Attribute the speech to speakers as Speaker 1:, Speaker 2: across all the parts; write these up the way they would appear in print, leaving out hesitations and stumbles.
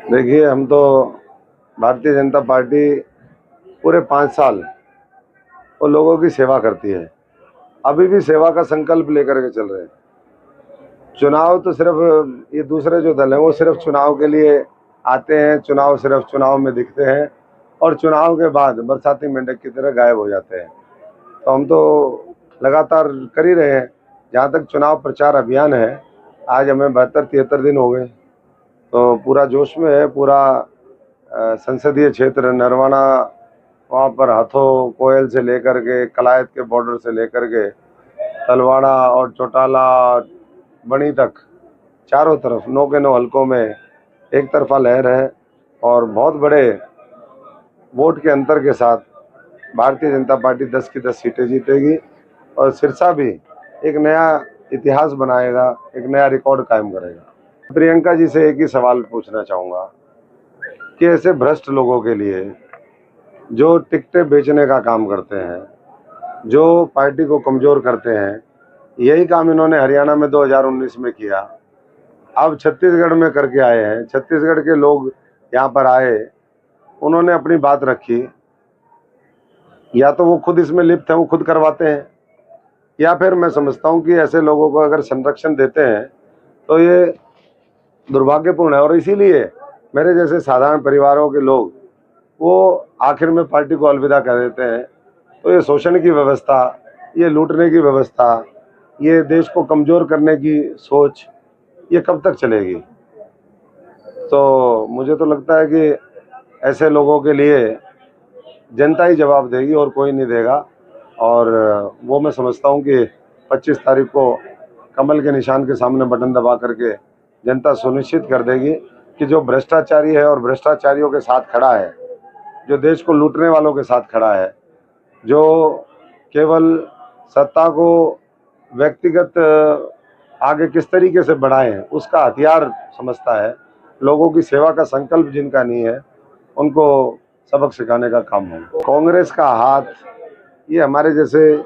Speaker 1: देखिए, हम तो भारतीय जनता पार्टी पूरे 5 साल वो लोगों की सेवा करती है। अभी भी सेवा का संकल्प लेकर के चल रहे हैं। चुनाव तो सिर्फ ये दूसरे जो दल हैं वो सिर्फ चुनाव के लिए आते हैं, चुनाव सिर्फ चुनाव में दिखते हैं और चुनाव के बाद बरसाती मेंढक की तरह गायब हो जाते हैं। तो हम तो लगातार कर ही रहे हैं। जहाँ तक चुनाव प्रचार अभियान है, आज हमें 72-73 दिन हो गए, तो पूरा जोश में है। पूरा संसदीय क्षेत्र नरवाना, वहाँ पर हथो कोयल से लेकर के कलायत के बॉर्डर से लेकर के तलवाड़ा और चौटाला बनी तक चारों तरफ 9 के 9 हलकों में एक तरफा लहर है और बहुत बड़े वोट के अंतर के साथ भारतीय जनता पार्टी 10 की 10 सीटें जीतेगी और सिरसा भी एक नया इतिहास बनाएगा, एक नया रिकॉर्ड कायम करेगा। प्रियंका जी से एक ही सवाल पूछना चाहूँगा कि ऐसे भ्रष्ट लोगों के लिए जो टिकटें बेचने का काम करते हैं, जो पार्टी को कमज़ोर करते हैं, यही काम इन्होंने हरियाणा में 2019 में किया। अब छत्तीसगढ़ में करके आए हैं। छत्तीसगढ़ के लोग यहाँ पर आए, उन्होंने अपनी बात रखी। या तो वो खुद इसमें लिप्त हैं, वो खुद करवाते हैं, या फिर मैं समझता हूँ कि ऐसे लोगों को अगर संरक्षण देते हैं तो ये दुर्भाग्यपूर्ण है। और इसीलिए मेरे जैसे साधारण परिवारों के लोग वो आखिर में पार्टी को अलविदा कर देते हैं। तो ये शोषण की व्यवस्था, ये लूटने की व्यवस्था, ये देश को कमज़ोर करने की सोच, ये कब तक चलेगी? तो मुझे तो लगता है कि ऐसे लोगों के लिए जनता ही जवाब देगी और कोई नहीं देगा। और वो मैं समझता हूँ कि 25 तारीख को कमल के निशान के सामने बटन दबा करके जनता सुनिश्चित कर देगी कि जो भ्रष्टाचारी है और भ्रष्टाचारियों के साथ खड़ा है, जो देश को लूटने वालों के साथ खड़ा है, जो केवल सत्ता को व्यक्तिगत आगे किस तरीके से बढ़ाएं उसका हथियार समझता है, लोगों की सेवा का संकल्प जिनका नहीं है, उनको सबक सिखाने का काम है। कांग्रेस का हाथ ये हमारे जैसे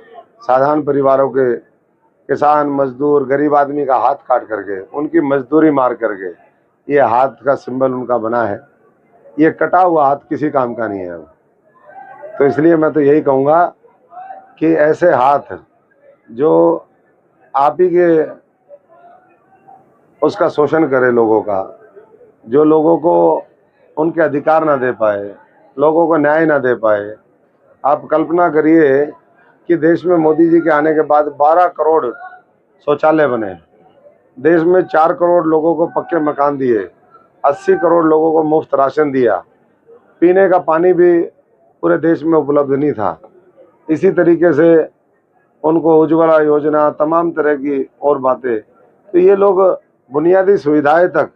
Speaker 1: साधारण परिवारों के किसान, मजदूर, गरीब आदमी का हाथ काट करके, उनकी मजदूरी मार करके ये हाथ का सिंबल उनका बना है। ये कटा हुआ हाथ किसी काम का नहीं है। तो इसलिए मैं तो यही कहूँगा कि ऐसे हाथ जो आप ही के उसका शोषण करे, लोगों का, जो लोगों को उनके अधिकार ना दे पाए, लोगों को न्याय ना दे पाए। आप कल्पना करिए कि देश में मोदी जी के आने के बाद 12 करोड़ शौचालय बने, देश में 4 करोड़ लोगों को पक्के मकान दिए, 80 करोड़ लोगों को मुफ्त राशन दिया, पीने का पानी भी पूरे देश में उपलब्ध नहीं था। इसी तरीके से उनको उज्ज्वला योजना, तमाम तरह की और बातें। तो ये लोग बुनियादी सुविधाएं तक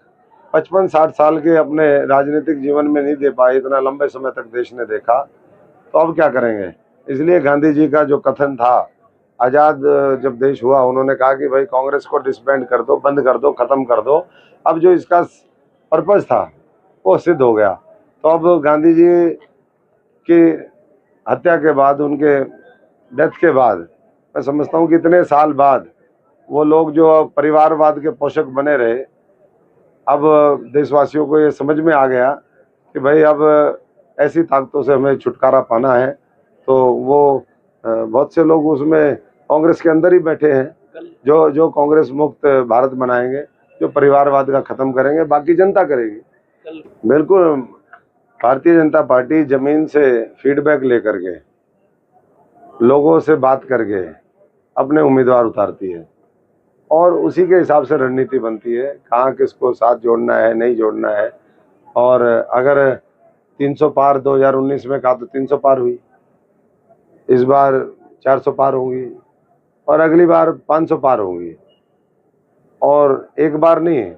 Speaker 1: 55-60 साल के अपने राजनीतिक जीवन में नहीं दे पाए, इतना लंबे समय तक देश ने देखा। तो अब क्या करेंगे? इसलिए गांधी जी का जो कथन था, आज़ाद जब देश हुआ, उन्होंने कहा कि भाई कांग्रेस को डिसबैंड कर दो, बंद कर दो, ख़त्म कर दो। अब जो इसका पर्पज़ था वो सिद्ध हो गया। तो अब गांधी जी की हत्या के बाद, उनके डेथ के बाद, मैं समझता हूँ कि इतने साल बाद वो लोग जो परिवारवाद के पोषक बने रहे, अब देशवासियों को ये समझ में आ गया कि भाई अब ऐसी ताकतों से हमें छुटकारा पाना है। तो वो बहुत से लोग उसमें कांग्रेस के अंदर ही बैठे हैं, जो कांग्रेस मुक्त भारत बनाएंगे, जो परिवारवाद का ख़त्म करेंगे, बाकी जनता करेगी। बिल्कुल, भारतीय जनता पार्टी ज़मीन से फीडबैक लेकर के, लोगों से बात करके अपने उम्मीदवार उतारती है और उसी के हिसाब से रणनीति बनती है, कहाँ किसको साथ जोड़ना है, नहीं जोड़ना है। और अगर 300 पार 2019 में कहा तो 300 पार हुई, इस बार 400 पार होंगी और अगली बार 500 पार होंगी। और एक बार नहीं,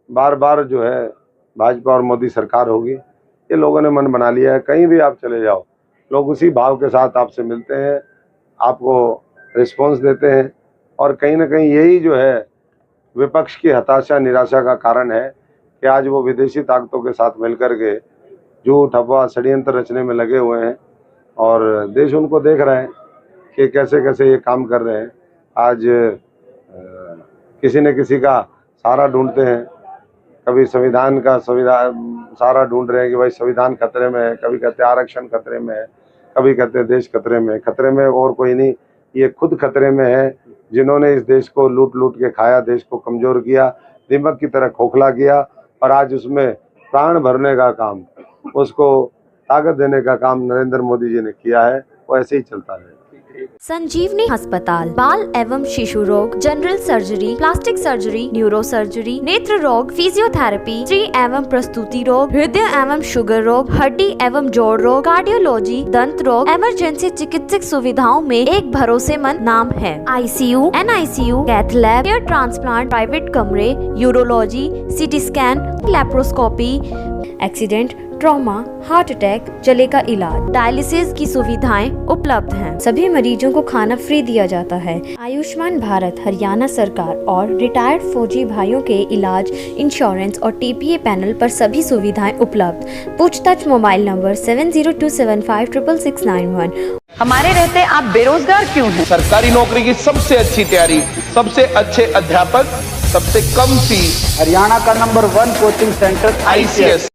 Speaker 1: बार बार जो है भाजपा और मोदी सरकार होगी। ये लोगों ने मन बना लिया है। कहीं भी आप चले जाओ, लोग उसी भाव के साथ आपसे मिलते हैं, आपको रिस्पॉन्स देते हैं। और कहीं ना कहीं यही जो है विपक्ष की हताशा, निराशा का कारण है कि आज वो विदेशी ताकतों के साथ मिलकर के झूठ, अफवाह, षड्यंत्र रचने में लगे हुए हैं और देश उनको देख रहा है कि कैसे कैसे ये काम कर रहे हैं। आज किसी न किसी का सहारा ढूंढते हैं, कभी संविधान का सारा ढूंढ रहे हैं कि भाई संविधान खतरे में है, कभी कहते हैं आरक्षण खतरे में है, कभी कहते हैं देश खतरे में है। खतरे में और कोई नहीं, ये खुद खतरे में है, जिन्होंने इस देश को लूट लूट के खाया, देश को कमजोर किया, दीमक की तरह खोखला किया, और आज उसमें प्राण भरने का काम, उसको ताकत देने का काम नरेंद्र मोदी जी ने किया है। वो ऐसे ही चलता है।
Speaker 2: संजीवनी अस्पताल बाल एवं शिशु रोग, general surgery, plastic surgery, neuro surgery, नेत्र रोग, फिजियोथेरेपी, स्त्री एवं प्रसूति रोग, हृदय एवं शुगर रोग, हड्डी एवं जोड़ रोग, कार्डियोलॉजी, दंत रोग, इमरजेंसी चिकित्सक सुविधाओं में एक भरोसेमंद नाम है। ICU, NICU, cath lab, hair transplant, private कमरे, urology, CT scan, laparoscopy, accident, trauma, heart attack, जले का इलाज, डायलिसिस की सुविधाएं उपलब्ध हैं। सभी मरीजों को खाना फ्री दिया जाता है। आयुष्मान भारत हरियाणा सरकार और रिटायर्ड फौजी भाइयों के इलाज, इंश्योरेंस और TPA पैनल पर सभी सुविधाएं उपलब्ध। पूछताछ मोबाइल नंबर 7027566691।
Speaker 3: हमारे रहते आप बेरोजगार क्यों हैं?
Speaker 4: सरकारी नौकरी की सबसे अच्छी तैयारी, सबसे अच्छे अध्यापक, सबसे कम फीस,
Speaker 5: हरियाणा का नंबर 1 कोचिंग सेंटर
Speaker 4: ICS।